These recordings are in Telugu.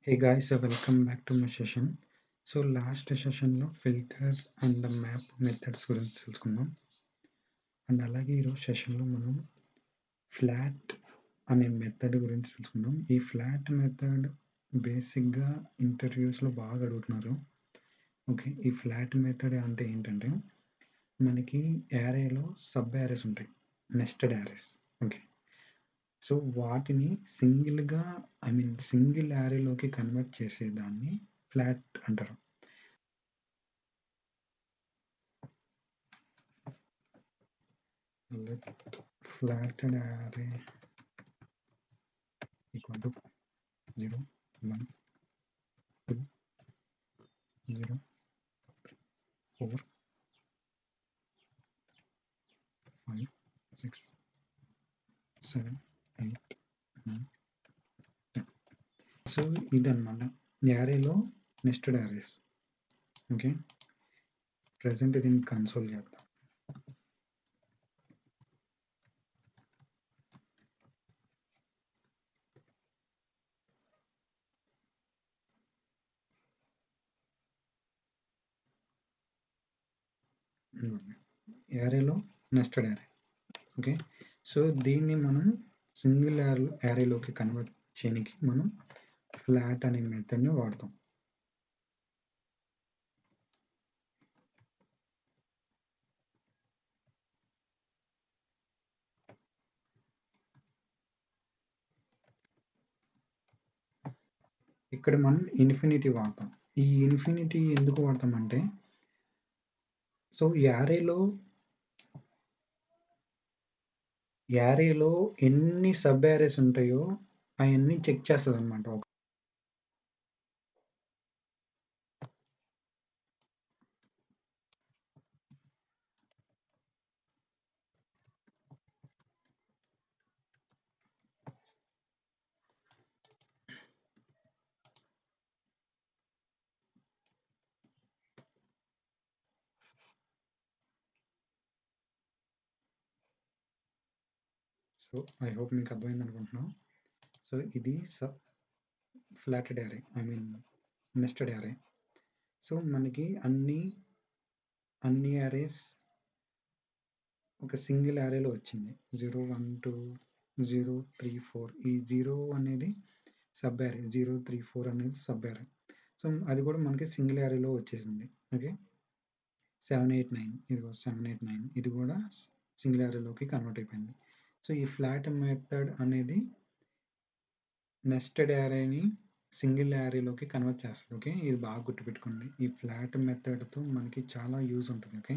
Hey guys, welcome back to my session. So last సెషన్‌లో ఫిల్టర్ అండ్ మ్యాప్ మెథడ్స్ గురించి తెలుసుకున్నాం. అండ్ అలాగే ఈరోజు సెషన్‌లో మనం ఫ్లాట్ అనే మెథడ్ గురించి తెలుసుకుందాం. ఈ ఫ్లాట్ మెథడ్ బేసిక్‌గా ఇంటర్వ్యూస్‌లో బాగా అడుగుతున్నారు. ఓకే. ఈ ఫ్లాట్ మెథడ్ అంటే ఏంటంటే, మనకి యారేలో సబ్ యారేస్ ఉంటాయి. Nested arrays. ఓకే. సో వాటిని సింగిల్ యారేలోకి కన్వర్ట్ చేసేదాన్ని ఫ్లాట్ అంటారు. Let flattened array equal to 0, 1, 2, 0, 4, 5, 6, 7, 8, 9, 10. So ఇదన్నమాట యారేలో నెస్టెడ్ యారేస్. ఓకే. ప్రెసెంట్ దీన్ని కన్సోల్ చేద్దాం. యారేలో నెస్టెడ్ యారే. ఓకే. సో దీన్ని మనం సింగిల్ యారేలోకి కన్వర్ట్ చేయడానికి మనం ఫ్లాట్ అనే మెథడ్ని వాడతాం. ఇక్కడ మనం ఇన్ఫినిటీ వాడతాం. ఈ ఇన్ఫినిటీ ఎందుకు వాడతామంటే, సో యారేలో ఎన్ని సబ్ యారేస్ ఉంటాయో అవన్నీ చెక్ చేస్తదనమాట. సో ఐ హోప్ మీకు అర్థమైంది అనుకుంటున్నాను. సో ఇది ఫ్లాటెడ్ యారే, నెస్టెడ్ యారే. సో మనకి అన్ని యారేస్ ఒక సింగిల్ యారేలో వచ్చింది. 0, 1, 2, 0, 3, 4. ఈ 0 అనేది సబ్ యారే. 0, 3, 4 అనేది సబ్ యారే. సో అది కూడా మనకి సింగిల్ యారేలో వచ్చేసింది. ఓకే. 7, 8, 9 ఇదిగో 7, 8, 9 ఇది కూడా సింగిల్ యారేలోకి కన్వర్ట్ అయిపోయింది. సో ఈ ఫ్లాట్ మెథడ్ అనేది నెస్టెడ్ యారేని సింగిల్ యారేలోకి కన్వర్ట్ చేస్తుంది. ఓకే. ఇది బాగా గుర్తుపెట్టుకోండి. ఈ ఫ్లాట్ మెథడ్తో మనకి చాలా యూజ్ ఉంటుంది. ఓకే.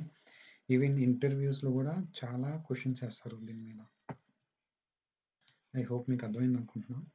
ఈవెన్ ఇంటర్వ్యూస్లో కూడా చాలా క్వశ్చన్స్ వేస్తారు దీని మీద. ఐ హోప్ మీకు అర్థమైంది అనుకుంటున్నాను.